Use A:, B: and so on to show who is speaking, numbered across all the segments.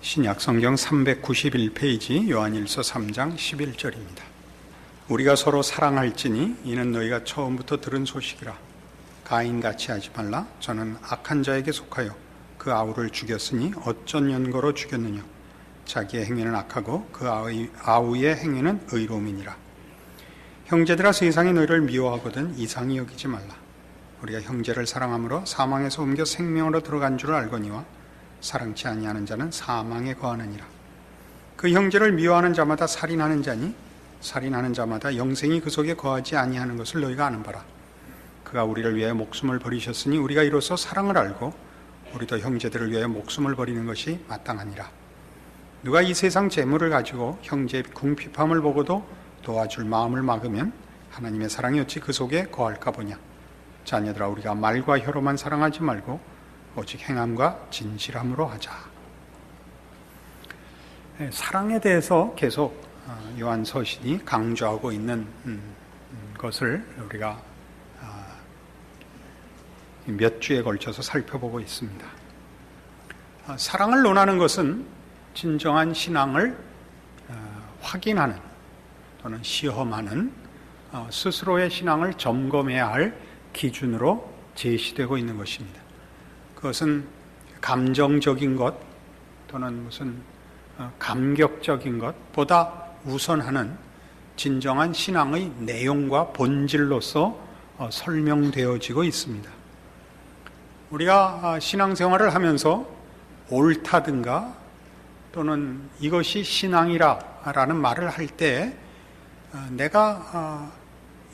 A: 신약 성경 391페이지 요한일서 3장 11절입니다. 우리가 서로 사랑할지니 이는 너희가 처음부터 들은 소식이라. 가인같이 하지 말라. 저는 악한 자에게 속하여 그 아우를 죽였으니 어쩐 연고로 죽였느냐. 자기의 행위는 악하고 그 아우의 행위는 의로움이니라. 형제들아, 세상이 너희를 미워하거든 이상히 여기지 말라. 우리가 형제를 사랑함으로 사망에서 옮겨 생명으로 들어간 줄 알거니와 사랑치 아니하는 자는 사망에 거하느니라. 그 형제를 미워하는 자마다 살인하는 자니 살인하는 자마다 영생이 그 속에 거하지 아니하는 것을 너희가 아는 바라. 그가 우리를 위하여 목숨을 버리셨으니 우리가 이로써 사랑을 알고 우리도 형제들을 위하여 목숨을 버리는 것이 마땅하니라. 누가 이 세상 재물을 가지고 형제의 궁핍함을 보고도 도와줄 마음을 막으면 하나님의 사랑이 어찌 그 속에 거할까 보냐. 자녀들아, 우리가 말과 혀로만 사랑하지 말고 오직 행함과 진실함으로 하자. 사랑에 대해서 계속 요한 서신이 강조하고 있는 것을 우리가 몇 주에 걸쳐서 살펴보고 있습니다. 사랑을 논하는 것은 진정한 신앙을 확인하는 또는 시험하는 스스로의 신앙을 점검해야 할 기준으로 제시되고 있는 것입니다. 그것은 감정적인 것 또는 무슨 감격적인 것보다 우선하는 진정한 신앙의 내용과 본질로서 설명되어지고 있습니다. 우리가 신앙생활을 하면서 옳다든가 또는 이것이 신앙이라는 말을 할 때 내가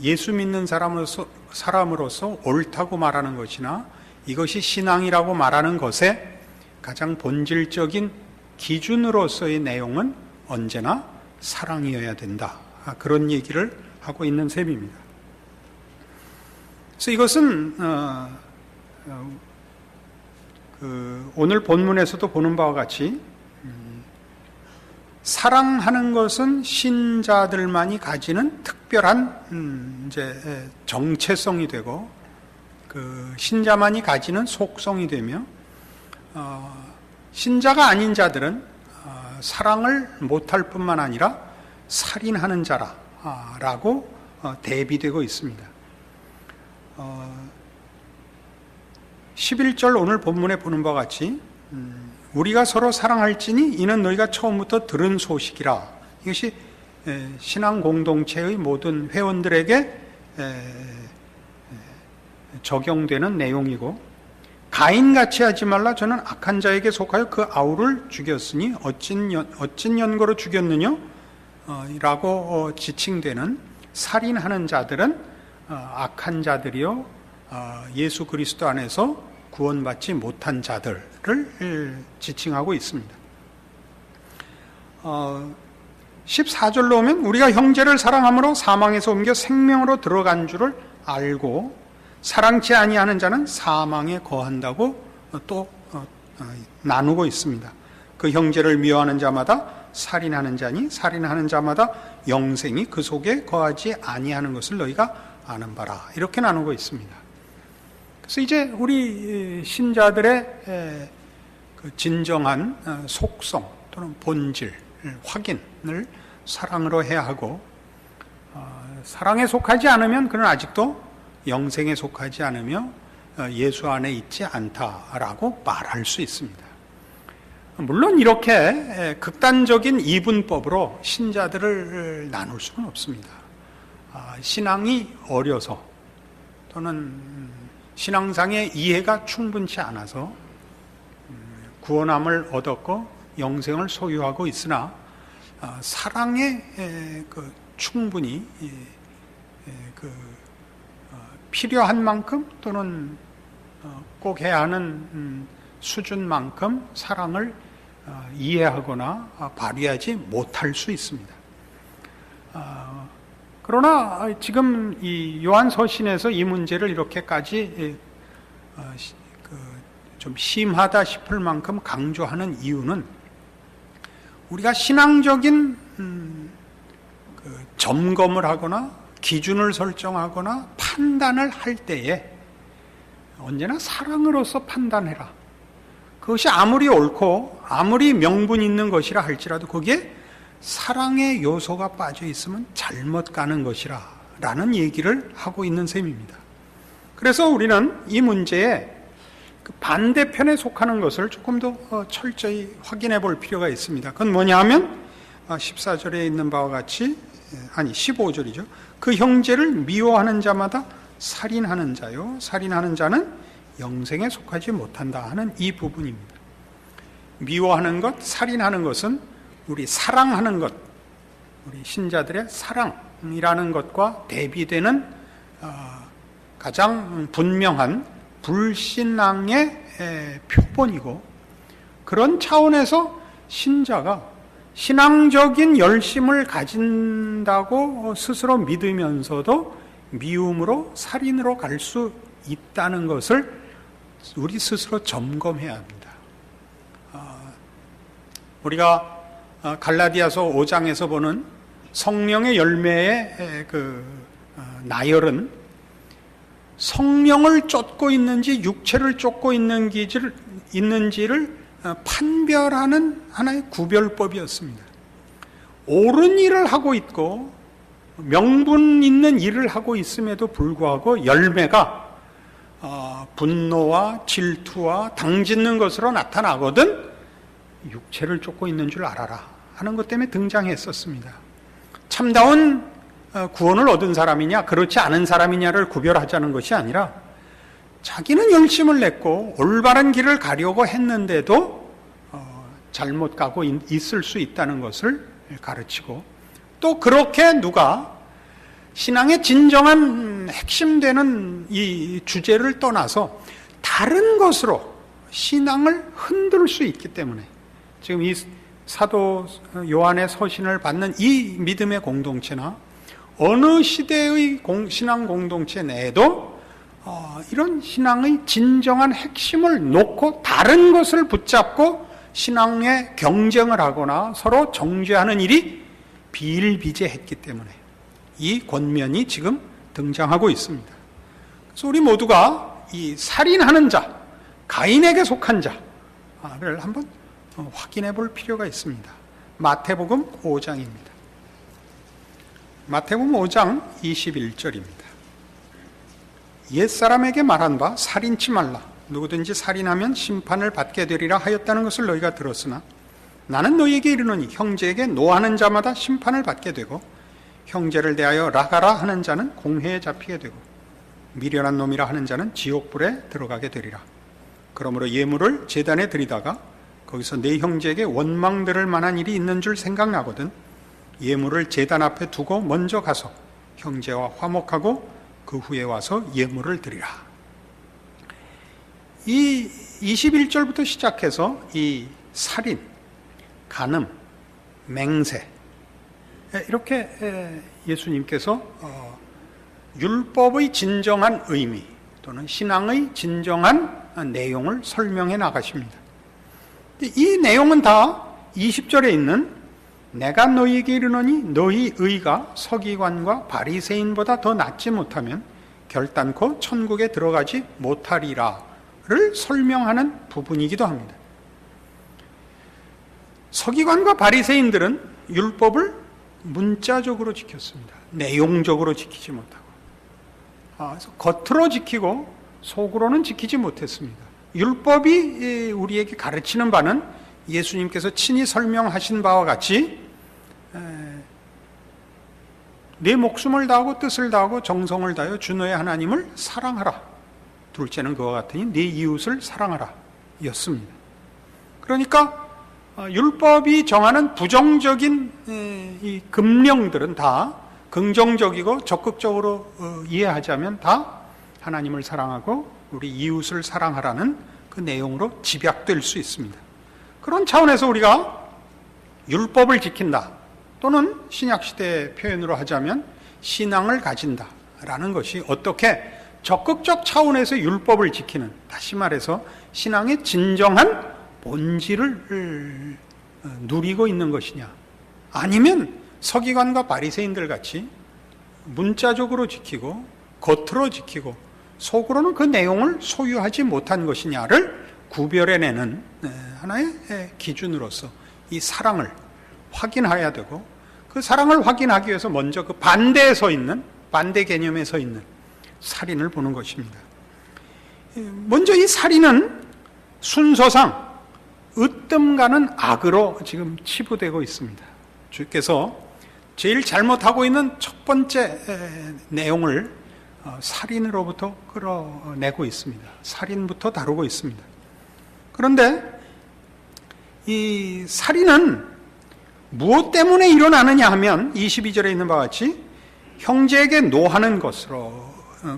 A: 예수 믿는 사람으로서 옳다고 말하는 것이나 이것이 신앙이라고 말하는 것의 가장 본질적인 기준으로서의 내용은 언제나 사랑이어야 된다. 그런 얘기를 하고 있는 셈입니다. 그래서 이것은 오늘 본문에서도 보는 바와 같이 사랑하는 것은 신자들만이 가지는 특별한 정체성이 되고 신자만이 가지는 속성이 되며 신자가 아닌 자들은 사랑을 못할 뿐만 아니라 살인하는 자라고 대비되고 있습니다. 11절 오늘 본문에 보는 바와 같이 우리가 서로 사랑할지니 이는 너희가 처음부터 들은 소식이라. 이것이 신앙 공동체의 모든 회원들에게 적용되는 내용이고, 가인같이 하지 말라. 저는 악한 자에게 속하여 그 아우를 죽였으니 어찐 연고로 죽였느냐 라고 지칭되는 살인하는 자들은 악한 자들이요 예수 그리스도 안에서 구원받지 못한 자들을 지칭하고 있습니다. 14절로 오면 우리가 형제를 사랑함으로 사망에서 옮겨 생명으로 들어간 줄을 알고 사랑치 아니하는 자는 사망에 거한다고 또 나누고 있습니다. 그 형제를 미워하는 자마다 살인하는 자니 살인하는 자마다 영생이 그 속에 거하지 아니하는 것을 너희가 아는 바라. 이렇게 나누고 있습니다. 그래서 이제 우리 신자들의 그 진정한 속성 또는 본질 확인을 사랑으로 해야 하고, 사랑에 속하지 않으면 그는 아직도 영생에 속하지 않으며 예수 안에 있지 않다라고 말할 수 있습니다. 물론 이렇게 극단적인 이분법으로 신자들을 나눌 수는 없습니다. 신앙이 어려서 또는 신앙상의 이해가 충분치 않아서 구원함을 얻었고 영생을 소유하고 있으나 사랑에 충분히 필요한 만큼 또는 꼭 해야 하는 수준만큼 사랑을 이해하거나 발휘하지 못할 수 있습니다. 그러나 지금 이 요한 서신에서 이 문제를 이렇게까지 좀 심하다 싶을 만큼 강조하는 이유는 우리가 신앙적인 점검을 하거나 기준을 설정하거나 판단을 할 때에 언제나 사랑으로서 판단해라. 그것이 아무리 옳고 아무리 명분 있는 것이라 할지라도 거기에 사랑의 요소가 빠져 있으면 잘못 가는 것이라 라는 얘기를 하고 있는 셈입니다. 그래서 우리는 이 문제에 그 반대편에 속하는 것을 조금 더 철저히 확인해 볼 필요가 있습니다. 그건 뭐냐 하면 14절에 있는 바와 같이, 아니 15절이죠. 그 형제를 미워하는 자마다 살인하는 자요, 살인하는 자는 영생에 속하지 못한다 하는 이 부분입니다. 미워하는 것, 살인하는 것은 우리 사랑하는 것, 우리 신자들의 사랑이라는 것과 대비되는 가장 분명한 불신앙의 표본이고, 그런 차원에서 신자가 신앙적인 열심을 가진다고 스스로 믿으면서도 미움으로 살인으로 갈 수 있다는 것을 우리 스스로 점검해야 합니다. 우리가 갈라디아서 5장에서 보는 성령의 열매의 그 나열은 성령을 쫓고 있는지 육체를 쫓고 있는지를 판별하는 하나의 구별법이었습니다. 옳은 일을 하고 있고 명분 있는 일을 하고 있음에도 불구하고 열매가 분노와 질투와 당짓는 것으로 나타나거든 육체를 쫓고 있는 줄 알아라 하는 것 때문에 등장했었습니다. 참다운 구원을 얻은 사람이냐 그렇지 않은 사람이냐를 구별하자는 것이 아니라 자기는 열심을 냈고 올바른 길을 가려고 했는데도 잘못 가고 있을 수 있다는 것을 가르치고, 또 그렇게 누가 신앙의 진정한 핵심되는 이 주제를 떠나서 다른 것으로 신앙을 흔들 수 있기 때문에 지금 이 사도 요한의 서신을 받는 이 믿음의 공동체나 어느 시대의 신앙 공동체 내에도 이런 신앙의 진정한 핵심을 놓고 다른 것을 붙잡고 신앙의 경쟁을 하거나 서로 정죄하는 일이 비일비재했기 때문에 이 권면이 지금 등장하고 있습니다. 그래서 우리 모두가 이 살인하는 자, 가인에게 속한 자를 한번 확인해 볼 필요가 있습니다. 마태복음 5장입니다. 마태복음 5장 21절입니다. 옛사람에게 말한 바 살인치 말라. 누구든지 살인하면 심판을 받게 되리라 하였다는 것을 너희가 들었으나 나는 너희에게 이르노니 형제에게 노하는 자마다 심판을 받게 되고 형제를 대하여 라가라 하는 자는 공회에 잡히게 되고 미련한 놈이라 하는 자는 지옥불에 들어가게 되리라. 그러므로 예물을 제단에 드리다가 거기서 내 형제에게 원망 들을 만한 일이 있는 줄 생각나거든 예물을 제단 앞에 두고 먼저 가서 형제와 화목하고 그 후에 와서 예물을 드리라. 이 21절부터 시작해서 이 살인, 간음, 맹세, 이렇게 예수님께서 율법의 진정한 의미 또는 신앙의 진정한 내용을 설명해 나가십니다. 이 내용은 다 20절에 있는 내가 너희에게 이르노니 너희 의가 서기관과 바리새인보다 더 낫지 못하면 결단코 천국에 들어가지 못하리라 를 설명하는 부분이기도 합니다. 서기관과 바리새인들은 율법을 문자적으로 지켰습니다. 내용적으로 지키지 못하고, 그래서 겉으로 지키고 속으로는 지키지 못했습니다. 율법이 우리에게 가르치는 바는 예수님께서 친히 설명하신 바와 같이 내 목숨을 다하고 뜻을 다하고 정성을 다하여 주 너의 하나님을 사랑하라. 둘째는 그와 같으니 네 이웃을 사랑하라 였습니다. 그러니까 율법이 정하는 부정적인 이 금령들은 다 긍정적이고 적극적으로 이해하자면 다 하나님을 사랑하고 우리 이웃을 사랑하라는 그 내용으로 집약될 수 있습니다. 그런 차원에서 우리가 율법을 지킨다 또는 신약시대 표현으로 하자면 신앙을 가진다라는 것이 어떻게 적극적 차원에서 율법을 지키는, 다시 말해서 신앙의 진정한 본질을 누리고 있는 것이냐, 아니면 서기관과 바리새인들 같이 문자적으로 지키고 겉으로 지키고 속으로는 그 내용을 소유하지 못한 것이냐를 구별해내는 하나의 기준으로서 이 사랑을 확인해야 되고, 그 사랑을 확인하기 위해서 먼저 그 반대에 서 있는, 반대 개념에 서 있는 살인을 보는 것입니다. 먼저 이 살인은 순서상 으뜸가는 악으로 지금 치부되고 있습니다. 주께서 제일 잘못하고 있는 첫 번째 내용을 살인으로부터 끌어내고 있습니다. 살인부터 다루고 있습니다. 그런데 이 살인은 무엇 때문에 일어나느냐 하면 22절에 있는 바와 같이 형제에게 노하는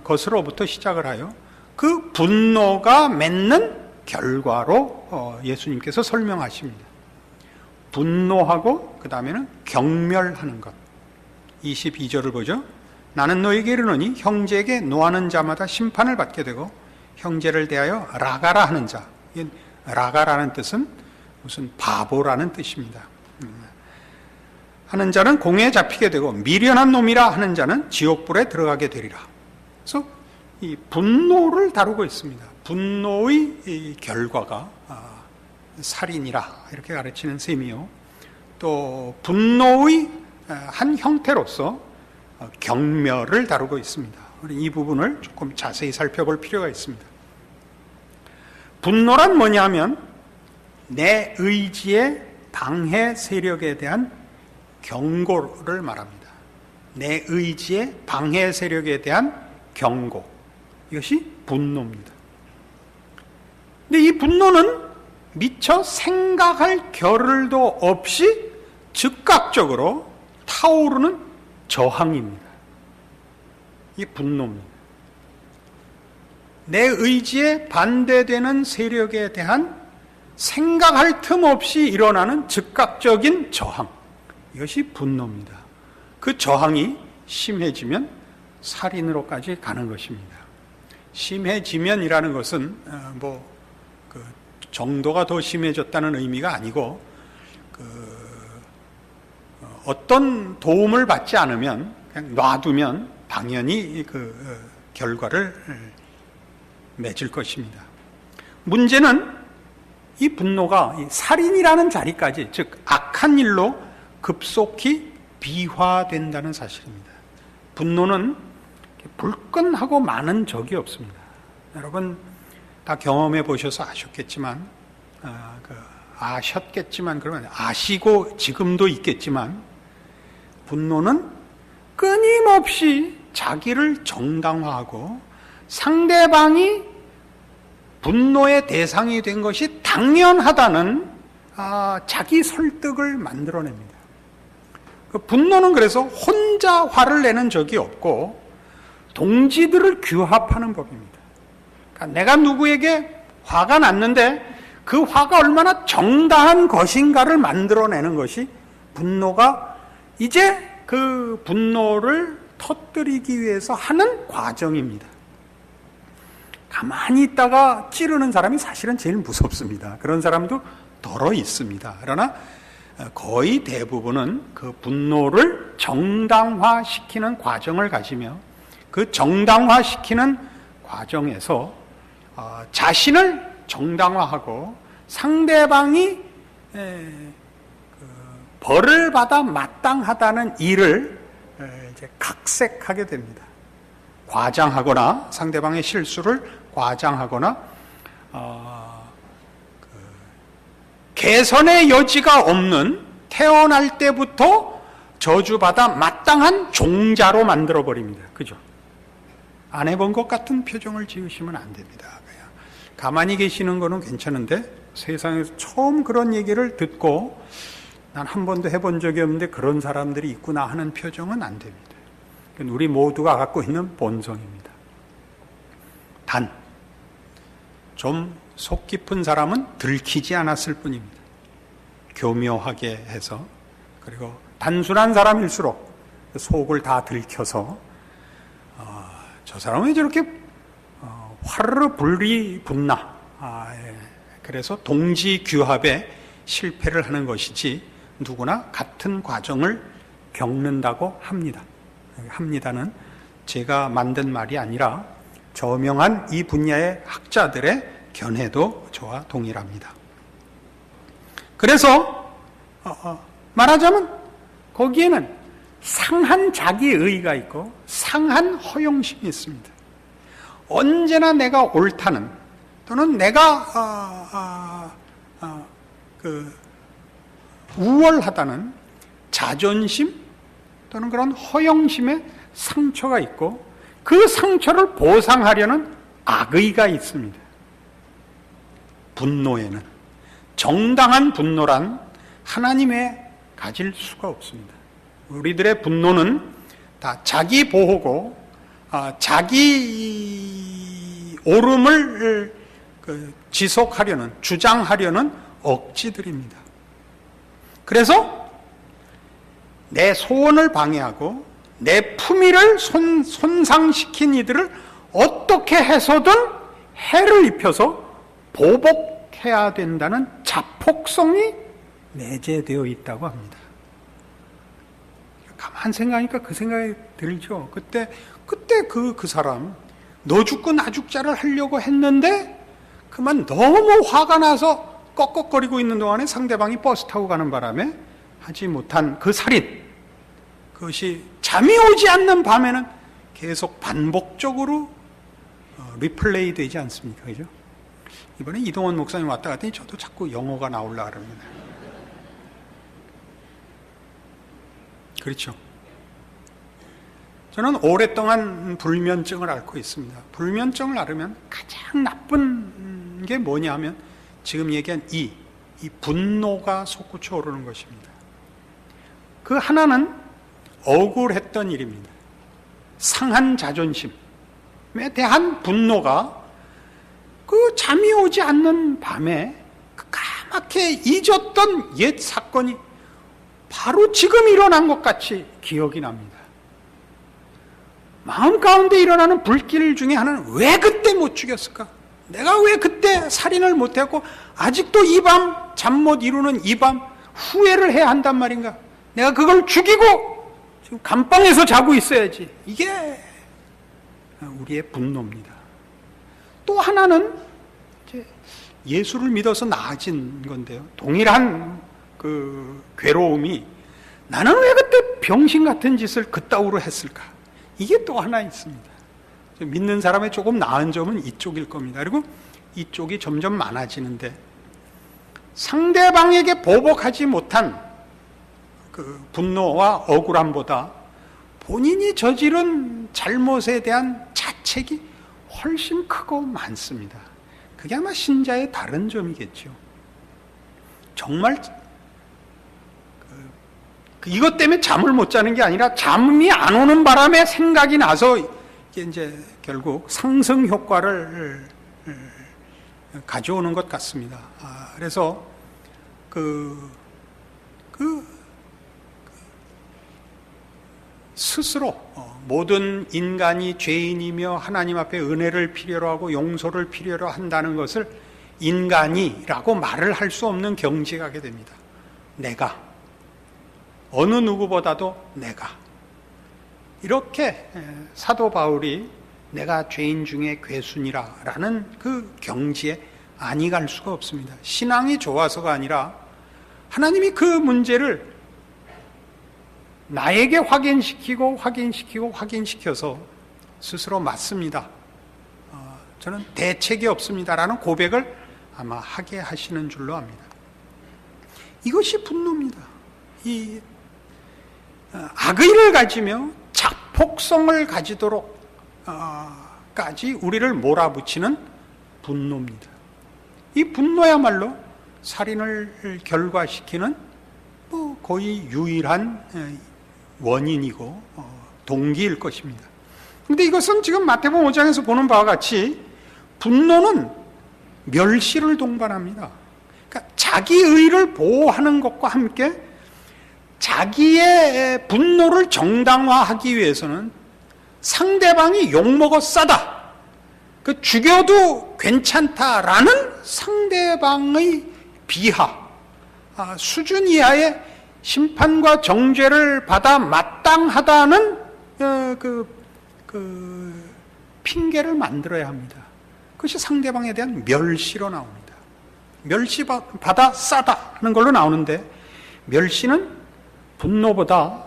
A: 것으로부터 시작을 하여 그 분노가 맺는 결과로 예수님께서 설명하십니다. 분노하고 그 다음에는 경멸하는 것. 22절을 보죠. 나는 너에게 이르노니 형제에게 노하는 자마다 심판을 받게 되고 형제를 대하여 라가라 하는 자. 라가라는 뜻은 무슨 바보라는 뜻입니다. 하는 자는 공회에 잡히게 되고 미련한 놈이라 하는 자는 지옥불에 들어가게 되리라. 그래서 이 분노를 다루고 있습니다. 분노의 이 결과가 살인이라 이렇게 가르치는 셈이요. 또 분노의 한 형태로서 경멸을 다루고 있습니다. 우리 이 부분을 조금 자세히 살펴볼 필요가 있습니다. 분노란 뭐냐면 내 의지의 방해 세력에 대한 경고를 말합니다. 내 의지의 방해 세력에 대한 경고. 이것이 분노입니다. 근데 이 분노는 미처 생각할 겨를도 없이 즉각적으로 타오르는 저항입니다. 이게 분노입니다. 내 의지에 반대되는 세력에 대한 생각할 틈 없이 일어나는 즉각적인 저항. 이것이 분노입니다. 그 저항이 심해지면 살인으로까지 가는 것입니다. 심해지면이라는 것은 그 정도가 더 심해졌다는 의미가 아니고 어떤 도움을 받지 않으면 그냥 놔두면 당연히 그 결과를 맺을 것입니다. 문제는 이 분노가 살인이라는 자리까지, 즉 악한 일로 급속히 비화된다는 사실입니다. 분노는 불끈하고 많은 적이 없습니다. 여러분 다 경험해 보셔서 아셨겠지만 그러면 아시고 지금도 있겠지만 분노는 끊임없이 자기를 정당화하고 상대방이 분노의 대상이 된 것이 당연하다는 자기 설득을 만들어냅니다. 그 분노는 그래서 혼자 화를 내는 적이 없고 동지들을 규합하는 법입니다. 그러니까 내가 누구에게 화가 났는데 그 화가 얼마나 정당한 것인가를 만들어내는 것이 분노가 이제 그 분노를 터뜨리기 위해서 하는 과정입니다. 가만히 있다가 찌르는 사람이 사실은 제일 무섭습니다. 그런 사람도 덜어 있습니다. 그러나 거의 대부분은 그 분노를 정당화시키는 과정을 가지며 그 정당화시키는 과정에서 자신을 정당화하고 상대방이 벌을 받아 마땅하다는 일을 이제 각색하게 됩니다. 과장하거나 상대방의 실수를 과장하거나 개선의 여지가 없는 태어날 때부터 저주받아 마땅한 종자로 만들어버립니다. 그죠? 안 해본 것 같은 표정을 지으시면 안 됩니다. 그냥 가만히 계시는 거는 괜찮은데 세상에서 처음 그런 얘기를 듣고 난 한 번도 해본 적이 없는데 그런 사람들이 있구나 하는 표정은 안 됩니다. 우리 모두가 갖고 있는 본성입니다. 단, 좀 속 깊은 사람은 들키지 않았을 뿐입니다. 교묘하게 해서, 그리고 단순한 사람일수록 속을 다 들켜서 저 사람은 왜 저렇게 화르르 불이 붙나, 그래서 동지 규합에 실패를 하는 것이지 누구나 같은 과정을 겪는다고 합니다. 합니다는 제가 만든 말이 아니라 저명한 이 분야의 학자들의 견해도 저와 동일합니다. 그래서 말하자면 거기에는 상한 자기의가 있고 상한 허영심이 있습니다. 언제나 내가 옳다는 또는 내가 우월하다는 자존심 또는 그런 허영심의 상처가 있고 그 상처를 보상하려는 악의가 있습니다. 분노에는 정당한 분노란 하나님의 가질 수가 없습니다. 우리들의 분노는 다 자기 보호고 자기 옳음을 지속하려는 주장하려는 억지들입니다. 그래서 내 소원을 방해하고 내 품위를 손상시킨 이들을 어떻게 해서든 해를 입혀서 보복해야 된다는 자폭성이 내재되어 있다고 합니다. 가만 생각하니까 그 생각이 들죠. 그때 그 사람 너 죽고 나 죽자를 하려고 했는데 그만 너무 화가 나서 꺽꺽거리고 있는 동안에 상대방이 버스 타고 가는 바람에 하지 못한 그 살인, 그것이 잠이 오지 않는 밤에는 계속 반복적으로 리플레이 되지 않습니까? 그죠? 이번에 이동원 목사님 왔다 갔더니 저도 자꾸 영어가 나오려고 그럽니다. 그렇죠. 저는 오랫동안 불면증을 앓고 있습니다. 불면증을 앓으면 가장 나쁜 게 뭐냐 하면 지금 얘기한 이 분노가 솟구쳐 오르는 것입니다. 그 하나는 억울했던 일입니다. 상한 자존심에 대한 분노가 그 잠이 오지 않는 밤에 까맣게 잊었던 옛 사건이 바로 지금 일어난 것 같이 기억이 납니다. 마음 가운데 일어나는 불길 중에 하나는 왜 그때 못 죽였을까? 내가 왜 그때 살인을 못했고 아직도 이 밤 잠 못 이루는 이 밤 후회를 해야 한단 말인가? 내가 그걸 죽이고 지금 감방에서 자고 있어야지. 이게 우리의 분노입니다. 또 하나는 이제 예수를 믿어서 나아진 건데요. 동일한 그 괴로움이 나는 왜 그때 병신 같은 짓을 그따위로 했을까? 이게 또 하나 있습니다. 믿는 사람의 조금 나은 점은 이쪽일 겁니다. 그리고 이쪽이 점점 많아지는데 상대방에게 보복하지 못한 그 분노와 억울함보다 본인이 저지른 잘못에 대한 자책이 훨씬 크고 많습니다. 그게 아마 신자의 다른 점이겠죠. 정말 이것 때문에 잠을 못 자는 게 아니라 잠이 안 오는 바람에 생각이 나서 이게 이제 결국 상승 효과를 가져오는 것 같습니다. 그래서 스스로 모든 인간이 죄인이며 하나님 앞에 은혜를 필요로 하고 용서를 필요로 한다는 것을 인간이라고 말을 할 수 없는 경지에 가게 됩니다. 내가 어느 누구보다도 내가 이렇게 사도 바울이 내가 죄인 중에 괴순이라는 그 경지에 아니 갈 수가 없습니다. 신앙이 좋아서가 아니라 하나님이 그 문제를 나에게 확인시켜서 스스로 맞습니다. 저는 대책이 없습니다라는 고백을 아마 하게 하시는 줄로 압니다. 이것이 분노입니다. 이 악의를 가지며 자폭성을 가지도록 까지 우리를 몰아붙이는 분노입니다. 이 분노야말로 살인을 결과시키는 거의 유일한 원인이고 동기일 것입니다. 그런데 이것은 지금 마태복음 5장에서 보는 바와 같이 분노는 멸시를 동반합니다. 그러니까 자기의를 보호하는 것과 함께 자기의 분노를 정당화하기 위해서는 상대방이 욕먹어 싸다, 그 죽여도 괜찮다라는 상대방의 비하, 수준 이하의 심판과 정죄를 받아 마땅하다는 그 핑계를 만들어야 합니다. 그것이 상대방에 대한 멸시로 나옵니다. 멸시받아 싸다는 걸로 나오는데, 멸시는 분노보다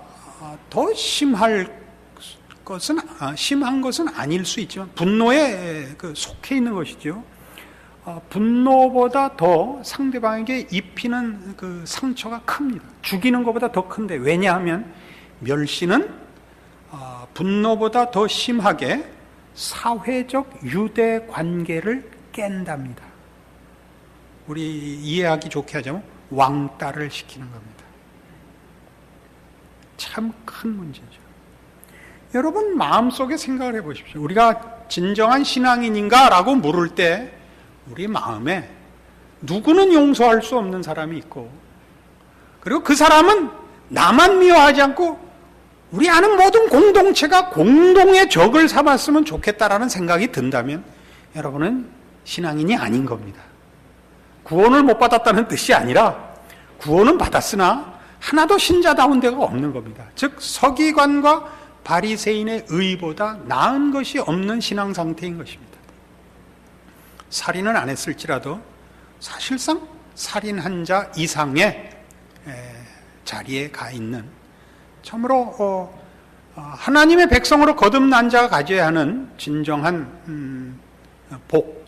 A: 더 심한 것은 아닐 수 있지만 분노에 속해 있는 것이죠. 분노보다 더 상대방에게 입히는 그 상처가 큽니다. 죽이는 것보다 더 큰데, 왜냐하면 멸시는 분노보다 더 심하게 사회적 유대 관계를 깬답니다. 우리 이해하기 좋게 하자면 왕따를 시키는 겁니다. 참 큰 문제죠. 여러분 마음속에 생각을 해보십시오. 우리가 진정한 신앙인인가? 라고 물을 때 우리 마음에 누구는 용서할 수 없는 사람이 있고, 그리고 그 사람은 나만 미워하지 않고 우리 아는 모든 공동체가 공동의 적을 삼았으면 좋겠다라는 생각이 든다면 여러분은 신앙인이 아닌 겁니다. 구원을 못 받았다는 뜻이 아니라 구원은 받았으나 하나도 신자다운 데가 없는 겁니다. 즉 서기관과 바리새인의 의보다 나은 것이 없는 신앙 상태인 것입니다. 살인은 안 했을지라도 사실상 살인한 자 이상의 자리에 가 있는, 참으로 하나님의 백성으로 거듭난 자가 가져야 하는 진정한 복,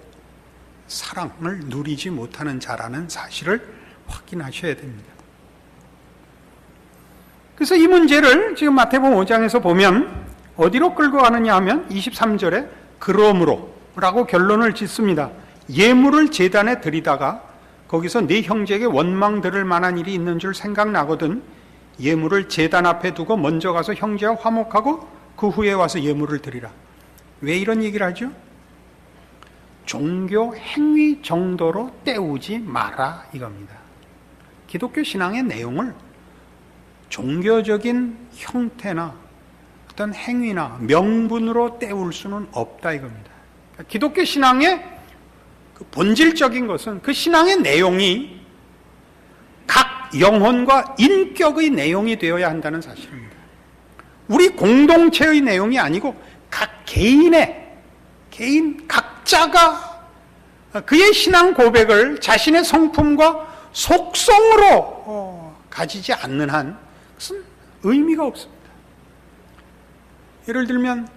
A: 사랑을 누리지 못하는 자라는 사실을 확인하셔야 됩니다. 그래서 이 문제를 지금 마태복음 5장에서 보면 어디로 끌고 가느냐 하면 23절에 그러므로 라고 결론을 짓습니다. 예물을 제단에 드리다가 거기서 네 형제에게 원망 들을 만한 일이 있는 줄 생각나거든 예물을 제단 앞에 두고 먼저 가서 형제와 화목하고 그 후에 와서 예물을 드리라. 왜 이런 얘기를 하죠? 종교 행위 정도로 때우지 마라 이겁니다. 기독교 신앙의 내용을 종교적인 형태나 어떤 행위나 명분으로 때울 수는 없다 이겁니다. 기독교 신앙의 그 본질적인 것은 그 신앙의 내용이 각 영혼과 인격의 내용이 되어야 한다는 사실입니다. 우리 공동체의 내용이 아니고 각 개인 각자가 그의 신앙 고백을 자신의 성품과 속성으로 가지지 않는 한 그것은 의미가 없습니다. 예를 들면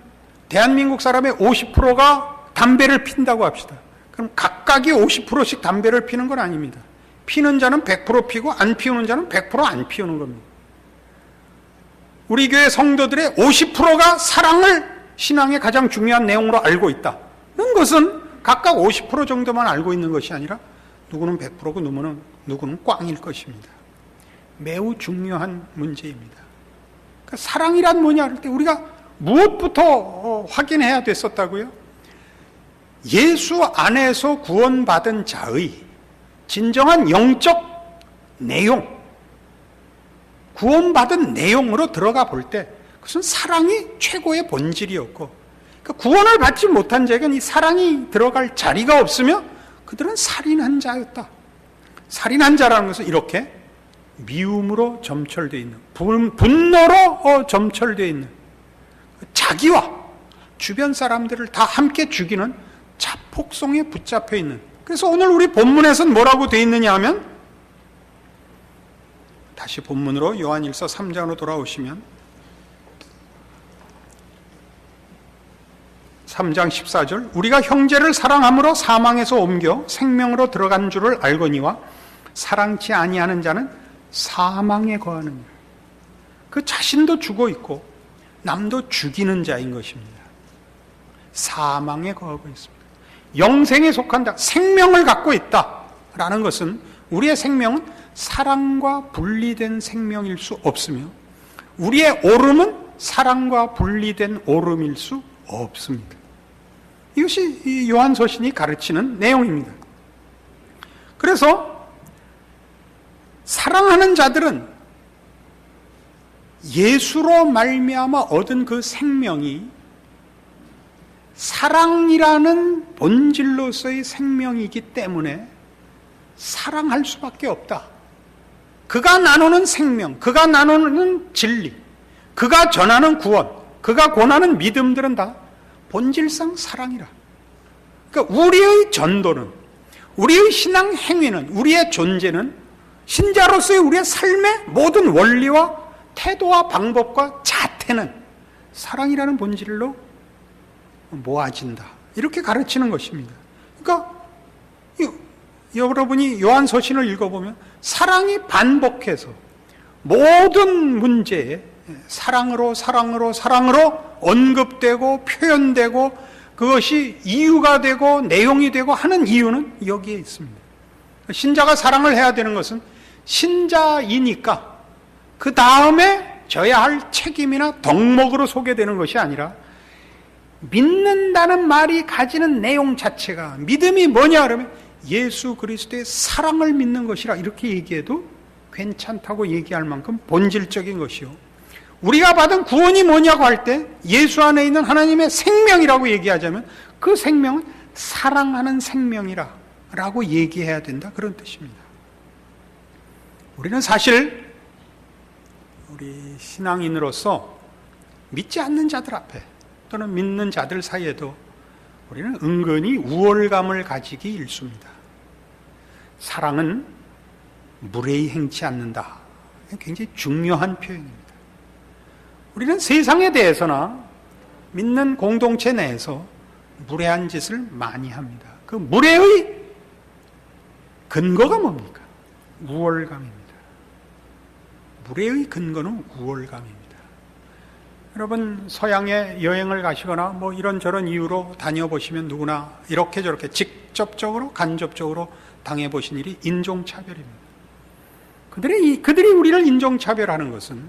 A: 대한민국 사람의 50%가 담배를 핀다고 합시다. 그럼 각각이 50%씩 담배를 피는 건 아닙니다. 피는 자는 100% 피고 안 피우는 자는 100% 안 피우는 겁니다. 우리 교회 성도들의 50%가 사랑을 신앙의 가장 중요한 내용으로 알고 있다는 것은 각각 50% 정도만 알고 있는 것이 아니라 누구는 100%고 누구는 꽝일 것입니다. 매우 중요한 문제입니다. 그러니까 사랑이란 뭐냐 할 때 우리가 무엇부터 확인해야 됐었다고요? 예수 안에서 구원받은 자의 진정한 영적 내용, 구원받은 내용으로 들어가 볼 때 그것은 사랑이 최고의 본질이었고, 그러니까 구원을 받지 못한 자에게는 이 사랑이 들어갈 자리가 없으며 그들은 살인한 자였다. 살인한 자라는 것은 이렇게 미움으로 점철되어 있는, 분노로 점철되어 있는, 자기와 주변 사람들을 다 함께 죽이는 자폭성에 붙잡혀 있는. 그래서 오늘 우리 본문에서는 뭐라고 되어 있느냐 하면, 다시 본문으로 요한일서 3장으로 돌아오시면 3장 14절, 우리가 형제를 사랑함으로 사망에서 옮겨 생명으로 들어간 줄을 알거니와 사랑치 아니하는 자는 사망에 거하느니라. 그 자신도 죽어 있고 남도 죽이는 자인 것입니다. 사망에 거하고 있습니다. 영생에 속한다, 생명을 갖고 있다라는 것은 우리의 생명은 사랑과 분리된 생명일 수 없으며 우리의 오름은 사랑과 분리된 오름일 수 없습니다. 이것이 이 요한서신이 가르치는 내용입니다. 그래서 사랑하는 자들은 예수로 말미암아 얻은 그 생명이 사랑이라는 본질로서의 생명이기 때문에 사랑할 수밖에 없다. 그가 나누는 생명, 그가 나누는 진리, 그가 전하는 구원, 그가 권하는 믿음들은 다 본질상 사랑이라. 그러니까 우리의 전도는, 우리의 신앙 행위는, 우리의 존재는, 신자로서의 우리의 삶의 모든 원리와 태도와 방법과 자태는 사랑이라는 본질로 모아진다. 이렇게 가르치는 것입니다. 그러니까 여러분이 요한서신을 읽어보면 사랑이 반복해서 모든 문제에 사랑으로 언급되고 표현되고 그것이 이유가 되고 내용이 되고 하는 이유는 여기에 있습니다. 신자가 사랑을 해야 되는 것은 신자이니까 그 다음에 져야 할 책임이나 덕목으로 소개되는 것이 아니라 믿는다는 말이 가지는 내용 자체가, 믿음이 뭐냐 그러면 예수 그리스도의 사랑을 믿는 것이라 이렇게 얘기해도 괜찮다고 얘기할 만큼 본질적인 것이요, 우리가 받은 구원이 뭐냐고 할 때 예수 안에 있는 하나님의 생명이라고 얘기하자면 그 생명은 사랑하는 생명이라 라고 얘기해야 된다, 그런 뜻입니다. 우리는 사실 우리 신앙인으로서 믿지 않는 자들 앞에 또는 믿는 자들 사이에도 우리는 은근히 우월감을 가지기 일쑤입니다. 사랑은 무례히 행치 않는다. 굉장히 중요한 표현입니다. 우리는 세상에 대해서나 믿는 공동체 내에서 무례한 짓을 많이 합니다. 그 무례의 근거가 뭡니까? 우월감입니다. 무례의 근거는 우월감입니다. 여러분 서양에 여행을 가시거나 뭐 이런저런 이유로 다녀보시면 누구나 이렇게 저렇게 직접적으로 간접적으로 당해보신 일이 인종차별입니다. 그들이 우리를 인종차별하는 것은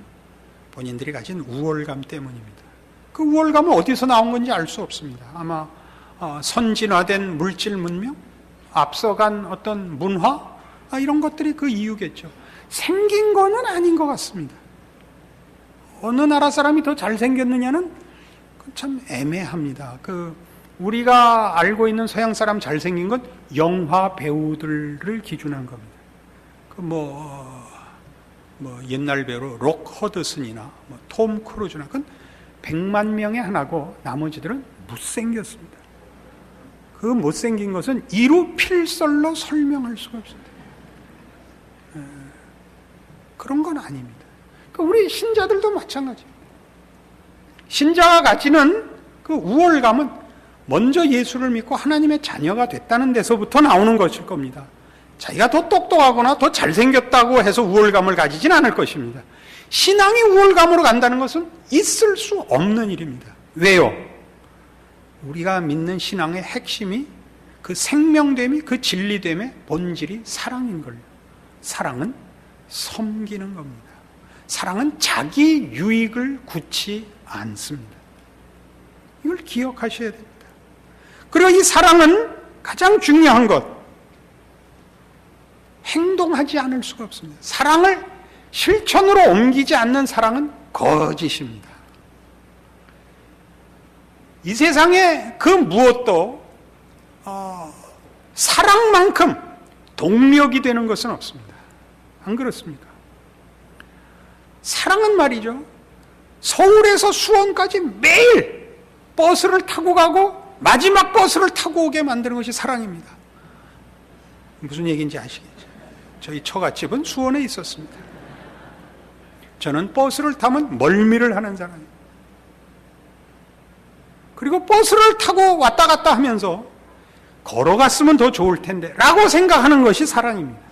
A: 본인들이 가진 우월감 때문입니다. 그 우월감은 어디서 나온 건지 알 수 없습니다. 아마 선진화된 물질 문명, 앞서간 어떤 문화, 이런 것들이 그 이유겠죠. 생긴 거는 아닌 것 같습니다. 어느 나라 사람이 더 잘생겼느냐는 참 애매합니다. 우리가 알고 있는 서양 사람 잘생긴 건 영화 배우들을 기준한 겁니다. 옛날 배우 록 허드슨이나 톰 크루즈나 그건 100만 명의 하나고 나머지들은 못생겼습니다. 그 못생긴 것은 이루 필설로 설명할 수가 없습니다. 그런 건 아닙니다. 우리 신자들도 마찬가지입니다. 신자가 가지는 그 우월감은 먼저 예수를 믿고 하나님의 자녀가 됐다는 데서부터 나오는 것일 겁니다. 자기가 더 똑똑하거나 더 잘생겼다고 해서 우월감을 가지진 않을 것입니다. 신앙이 우월감으로 간다는 것은 있을 수 없는 일입니다. 왜요? 우리가 믿는 신앙의 핵심이 그 생명됨이, 그 진리됨의 본질이 사랑인 걸요. 사랑은 섬기는 겁니다. 사랑은 자기 유익을 굳지 않습니다. 이걸 기억하셔야 됩니다. 그리고 이 사랑은 가장 중요한 것, 행동하지 않을 수가 없습니다. 사랑을 실천으로 옮기지 않는 사랑은 거짓입니다. 이 세상에 그 무엇도 사랑만큼 동력이 되는 것은 없습니다. 안 그렇습니까? 사랑은 말이죠, 서울에서 수원까지 매일 버스를 타고 가고 마지막 버스를 타고 오게 만드는 것이 사랑입니다. 무슨 얘기인지 아시겠죠? 저희 처갓집은 수원에 있었습니다. 저는 버스를 타면 멀미를 하는 사람입니다. 그리고 버스를 타고 왔다 갔다 하면서 걸어갔으면 더 좋을 텐데 라고 생각하는 것이 사랑입니다.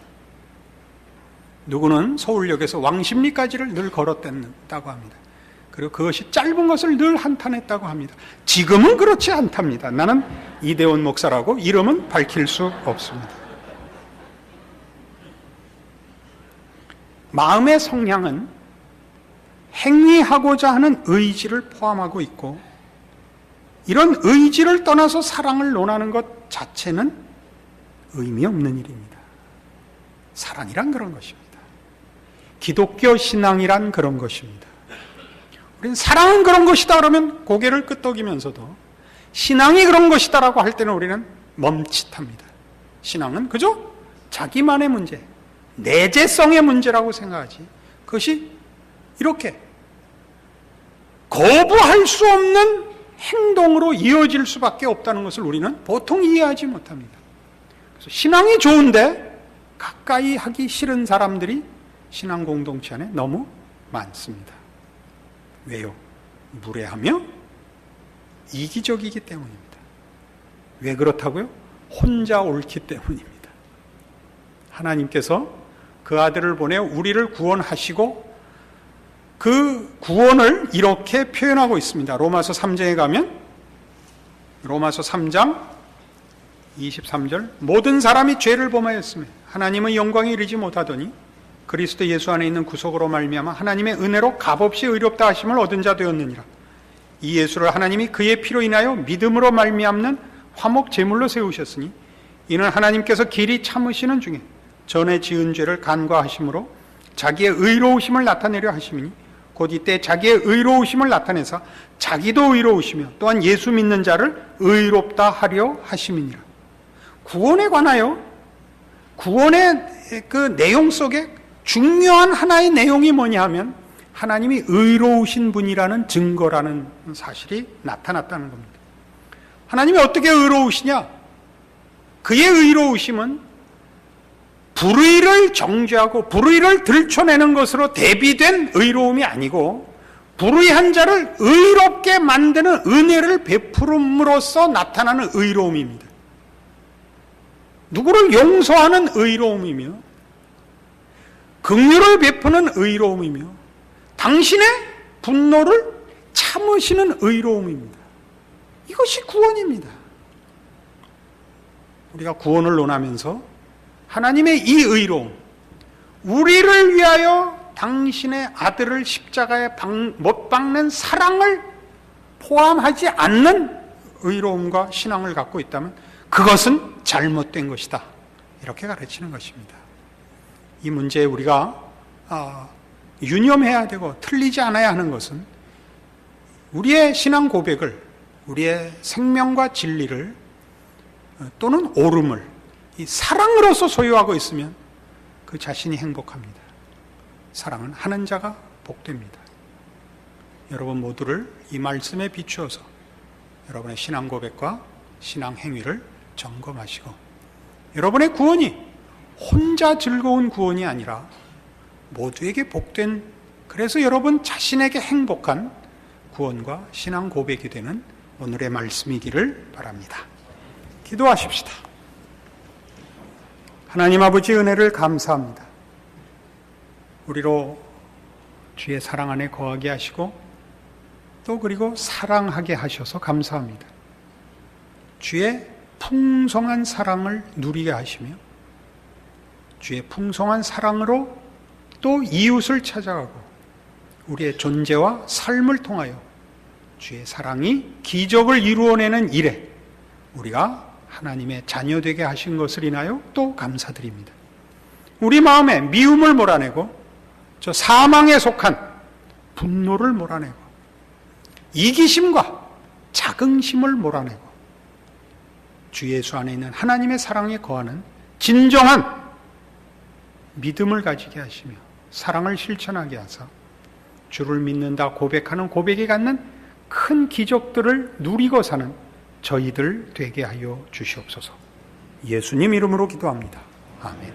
A: 누구는 서울역에서 왕십리까지를 늘 걸었다고 합니다. 그리고 그것이 짧은 것을 늘 한탄했다고 합니다. 지금은 그렇지 않답니다. 나는 이대원 목사라고 이름은 밝힐 수 없습니다. 마음의 성향은 행위하고자 하는 의지를 포함하고 있고, 이런 의지를 떠나서 사랑을 논하는 것 자체는 의미 없는 일입니다. 사랑이란 그런 것입니다. 기독교 신앙이란 그런 것입니다. 우리는 사랑은 그런 것이다 그러면 고개를 끄덕이면서도 신앙이 그런 것이다라고 할 때는 우리는 멈칫합니다. 신앙은 그저 자기만의 문제, 내재성의 문제라고 생각하지, 그것이 이렇게 거부할 수 없는 행동으로 이어질 수밖에 없다는 것을 우리는 보통 이해하지 못합니다. 그래서 신앙이 좋은데 가까이 하기 싫은 사람들이 신앙 공동체 안에 너무 많습니다. 왜요? 무례하며 이기적이기 때문입니다. 왜 그렇다고요? 혼자 옳기 때문입니다. 하나님께서 그 아들을 보내 우리를 구원하시고 그 구원을 이렇게 표현하고 있습니다. 로마서 3장에 가면 로마서 3장 23절 모든 사람이 죄를 범하였으며 하나님의 영광에 이르지 못하더니 그리스도 예수 안에 있는 구속으로 말미암아 하나님의 은혜로 값없이 의롭다 하심을 얻은 자 되었느니라. 이 예수를 하나님이 그의 피로 인하여 믿음으로 말미암는 화목 제물로 세우셨으니 이는 하나님께서 길이 참으시는 중에 전에 지은 죄를 간과하심으로 자기의 의로우심을 나타내려 하심이니 곧 이때 자기의 의로우심을 나타내사 자기도 의로우시며 또한 예수 믿는 자를 의롭다 하려 하심이니라. 구원에 관하여 구원의 그 내용 속에 중요한 하나의 내용이 뭐냐 하면 하나님이 의로우신 분이라는 증거라는 사실이 나타났다는 겁니다. 하나님이 어떻게 의로우시냐? 그의 의로우심은 불의를 정죄하고 불의를 들춰내는 것으로 대비된 의로움이 아니고 불의한 자를 의롭게 만드는 은혜를 베풀음으로써 나타나는 의로움입니다. 누구를 용서하는 의로움이며 긍휼을 베푸는 의로움이며 당신의 분노를 참으시는 의로움입니다. 이것이 구원입니다. 우리가 구원을 논하면서 하나님의 이 의로움, 우리를 위하여 당신의 아들을 십자가에 못 박는 사랑을 포함하지 않는 의로움과 신앙을 갖고 있다면 그것은 잘못된 것이다. 이렇게 가르치는 것입니다. 이 문제에 우리가 유념해야 되고 틀리지 않아야 하는 것은 우리의 신앙 고백을, 우리의 생명과 진리를 또는 옳음을 이 사랑으로서 소유하고 있으면 그 자신이 행복합니다. 사랑은 하는 자가 복됩니다. 여러분 모두를 이 말씀에 비추어서 여러분의 신앙 고백과 신앙 행위를 점검하시고 여러분의 구원이 혼자 즐거운 구원이 아니라 모두에게 복된, 그래서 여러분 자신에게 행복한 구원과 신앙 고백이 되는 오늘의 말씀이기를 바랍니다. 기도하십시다. 하나님 아버지 은혜를 감사합니다. 우리로 주의 사랑 안에 거하게 하시고 또 그리고 사랑하게 하셔서 감사합니다. 주의 풍성한 사랑을 누리게 하시며 주의 풍성한 사랑으로 또 이웃을 찾아가고 우리의 존재와 삶을 통하여 주의 사랑이 기적을 이루어내는 일에 우리가 하나님의 자녀되게 하신 것을 인하여 또 감사드립니다. 우리 마음에 미움을 몰아내고 저 사망에 속한 분노를 몰아내고 이기심과 자긍심을 몰아내고 주 예수 안에 있는 하나님의 사랑에 거하는 진정한 믿음을 가지게 하시며 사랑을 실천하게 하사 주를 믿는다 고백하는 고백이 갖는 큰 기적들을 누리고 사는 저희들 되게 하여 주시옵소서. 예수님 이름으로 기도합니다. 아멘.